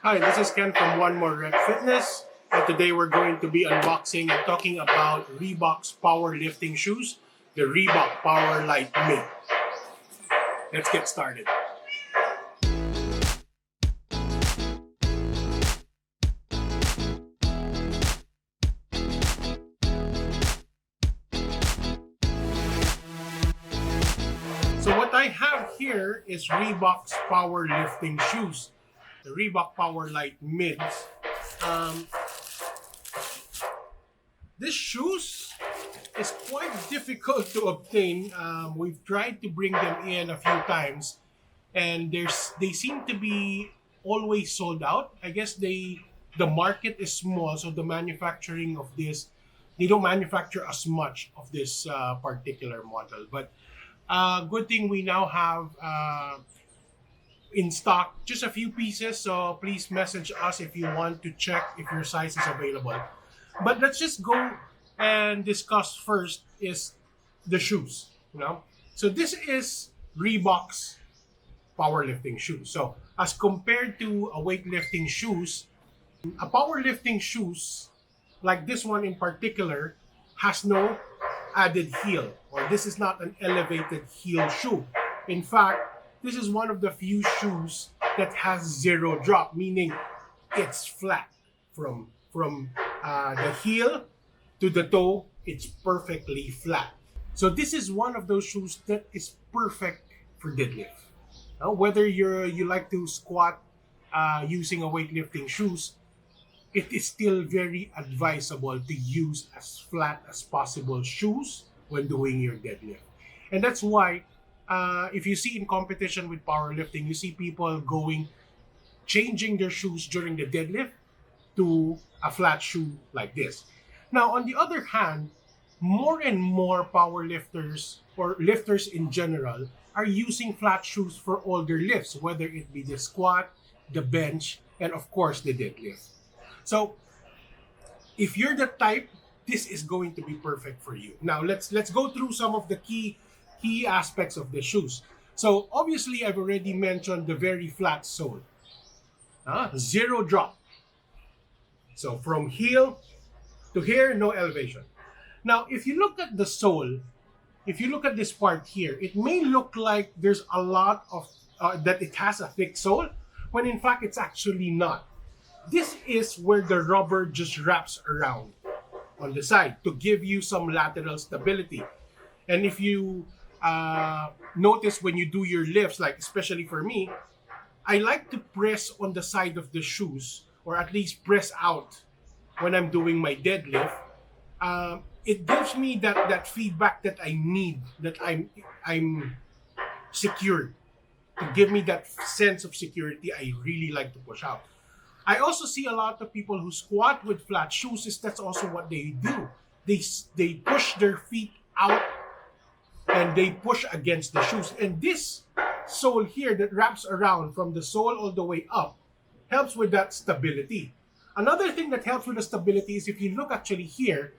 Hi, this is Ken from One More Rep Fitness, and today we're going to be unboxing and talking about Reebok's powerlifting shoes, the Reebok Powerlite Mid. Let's get started. So what I have here is Reebok's powerlifting shoes, the Reebok Powerlite Mids. Um, this shoes is quite difficult to obtain. We've tried to bring them in a few times, and they seem to be always sold out. I guess the market is small, so the manufacturing of this, they don't manufacture as much of this particular model. But good thing we now have in stock just a few pieces. So please message us if you want to check if your size is available. But let's just go and discuss first is the shoes. So this is Reebok's powerlifting shoes. So as compared to a weightlifting shoes, a powerlifting shoes like this one in particular has no added heel, or this is not an elevated heel shoe. In fact, this is one of the few shoes that has zero drop, meaning it's flat from the heel to the toe. It's perfectly flat. So this is one of those shoes that is perfect for deadlift. Whether you like to squat using a weightlifting shoes, it is still very advisable to use as flat as possible shoes when doing your deadlift. And that's why if you see in competition with powerlifting, you see people changing their shoes during the deadlift to a flat shoe like this. Now, on the other hand, more and more powerlifters or lifters in general are using flat shoes for all their lifts, whether it be the squat, the bench, and of course the deadlift. So if you're the type, this is going to be perfect for you. Now let's go through some of the key aspects of the shoes. So obviously I've already mentioned the very flat sole. Zero drop. So from heel to here, no elevation. Now if you look at the sole, if you look at this part here, it may look like there's a lot of that it has a thick sole, when in fact it's actually not. This is where the rubber just wraps around on the side to give you some lateral stability. And if you notice when you do your lifts, like especially for me, I like to press on the side of the shoes, or at least press out when I'm doing my deadlift. It gives me that feedback that I need, that I'm secured, to give me that sense of security I really like to push out. I also see a lot of people who squat with flat shoes. That's also what they do. They push their feet out and they push against the shoes. And this sole here that wraps around from the sole all the way up helps with that stability. Another thing that helps with the stability is if you look actually here,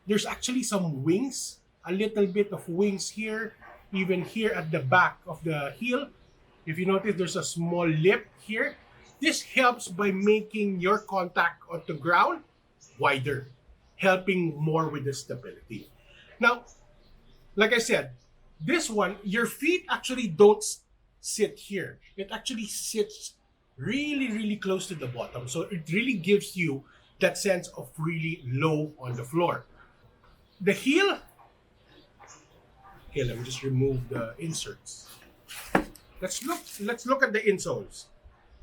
there's actually some wings, a little bit of wings here, even here at the back of the heel. If you notice, there's a small lip here. This helps by making your contact on the ground wider, helping more with the stability. Now, like I said, this one, your feet actually don't sit here. It actually sits really, really close to the bottom. So it really gives you that sense of really low on the floor. The heel, okay, let me just remove the inserts. Let's look at the insoles.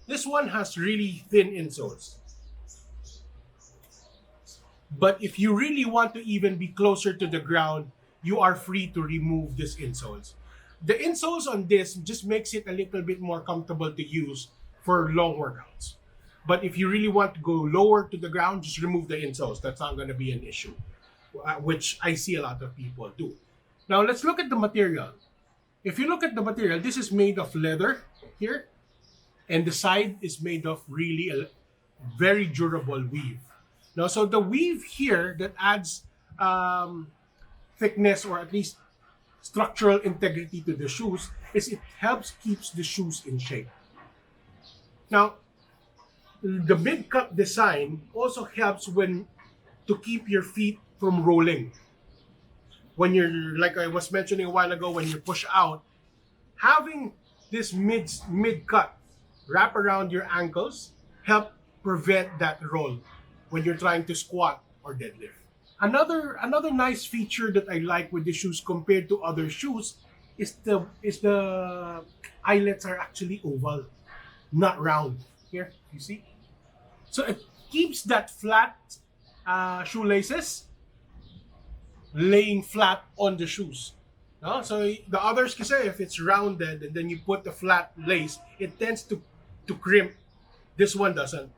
This one has really thin insoles. But if you really want to even be closer to the ground, you are free to remove these insoles. The insoles on this just makes it a little bit more comfortable to use for long workouts. But if you really want to go lower to the ground, just remove the insoles. That's not going to be an issue, which I see a lot of people do. Now let's look at the material. If you look at the material, this is made of leather here, and the side is made of really a very durable weave. Now, so the weave here that adds thickness, or at least structural integrity to the shoes, is it helps keeps the shoes in shape. Now, The mid-cut design also helps when to keep your feet from rolling. When you're, like I was mentioning a while ago, when you push out, having this mid cut wrap around your ankles help prevent that roll when you're trying to squat or deadlift. Another nice feature that I like with the shoes compared to other shoes is the eyelets are actually oval, not round. Here, you see? So it keeps that flat shoelaces laying flat on the shoes. No? So the others, kasi if it's rounded and then you put the flat lace, it tends to crimp. This one doesn't.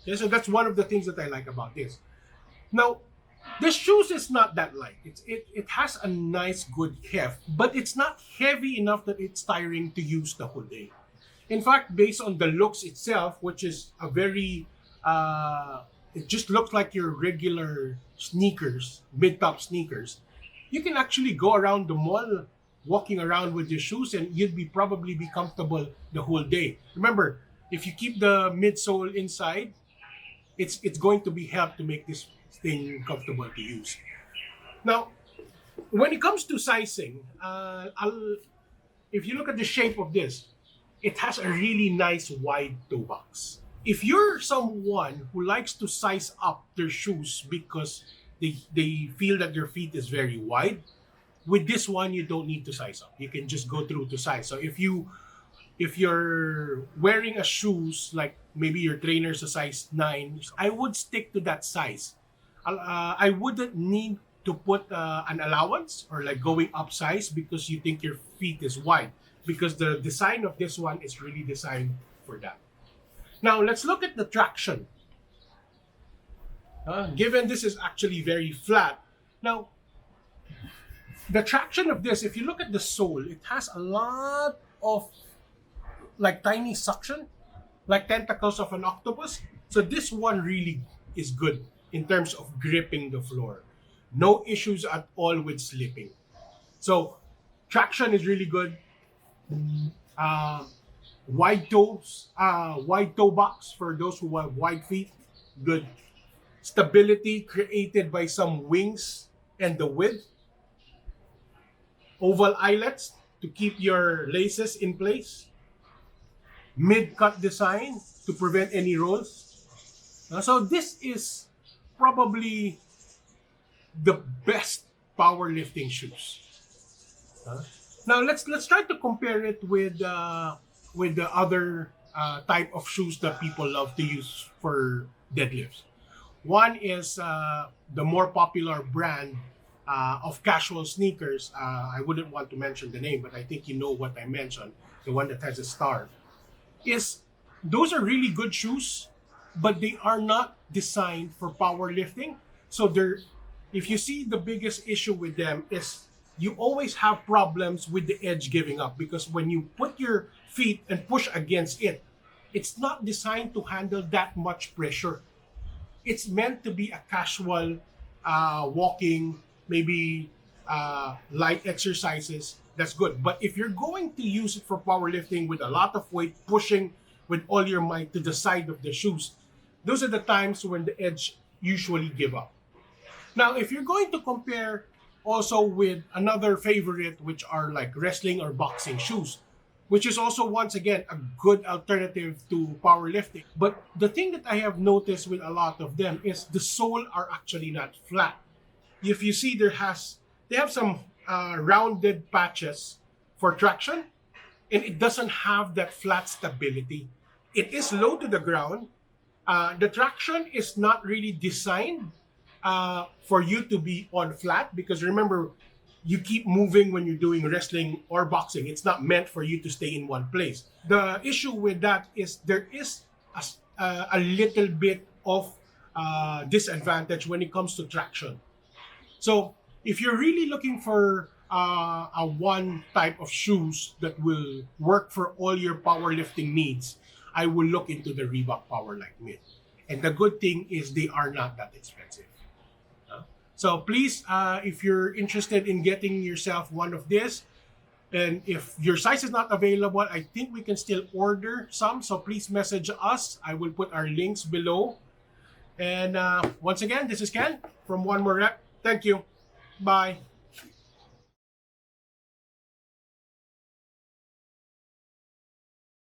Okay, so that's one of the things that I like about this. Now, the shoes is not that light. It has a nice good heft, but it's not heavy enough that it's tiring to use the whole day. In fact, based on the looks itself, which is a very it just looks like your regular sneakers, mid-top sneakers. You can actually go around the mall walking around with your shoes and you'd be probably be comfortable the whole day. Remember, if you keep the midsole inside, it's going to be helped to make this thing comfortable to use. Now, when it comes to sizing, if you look at the shape of this, it has a really nice wide toe box. If you're someone who likes to size up their shoes because they feel that their feet is very wide, with this one you don't need to size up. You can just go through to size. So if you're wearing a shoes like maybe your trainer's a size 9, I would stick to that size. I wouldn't need to put an allowance or like going up size because you think your feet is wide, because the design of this one is really designed for that. Now let's look at the traction. Given this is actually very flat, now the traction of this, if you look at the sole, it has a lot of like tiny suction, like tentacles of an octopus. So this one really is good in terms of gripping the floor. No issues at all with slipping. So traction is really good. Wide toe box for those who have wide feet, good. Stability created by some wings and the width. Oval eyelets to keep your laces in place. Mid-cut design to prevent any rolls. So this is probably the best powerlifting shoes. Now let's try to compare it with the other type of shoes that people love to use for deadlifts. One is the more popular brand of casual sneakers. I wouldn't want to mention the name, but I think you know what I mentioned. The one that has a star. Those are really good shoes, but they are not designed for powerlifting. So if you see, the biggest issue with them is you always have problems with the edge giving up, because when you put your feet and push against it, it's not designed to handle that much pressure. It's meant to be a casual walking, maybe light exercises. That's good. But if you're going to use it for powerlifting with a lot of weight, pushing with all your might to the side of the shoes, those are the times when the edge usually give up. Now, if you're going to compare also with another favorite, which are like wrestling or boxing shoes, which is also, once again, a good alternative to powerlifting. But the thing that I have noticed with a lot of them is the sole are actually not flat. If you see, they have some rounded patches for traction, and it doesn't have that flat stability. It is low to the ground. The traction is not really designed for you to be on flat, because remember, you keep moving when you're doing wrestling or boxing. It's not meant for you to stay in one place. The issue with that is there is a little bit of disadvantage when it comes to traction. So if you're really looking for a one type of shoes that will work for all your powerlifting needs, I will look into the Reebok Powerlite Mid. And the good thing is they are not that expensive. So please, if you're interested in getting yourself one of this, And if your size is not available, I think we can still order some. So please message us. I will put our links below. And once again, this is Ken from One More Rep. Thank you. Bye.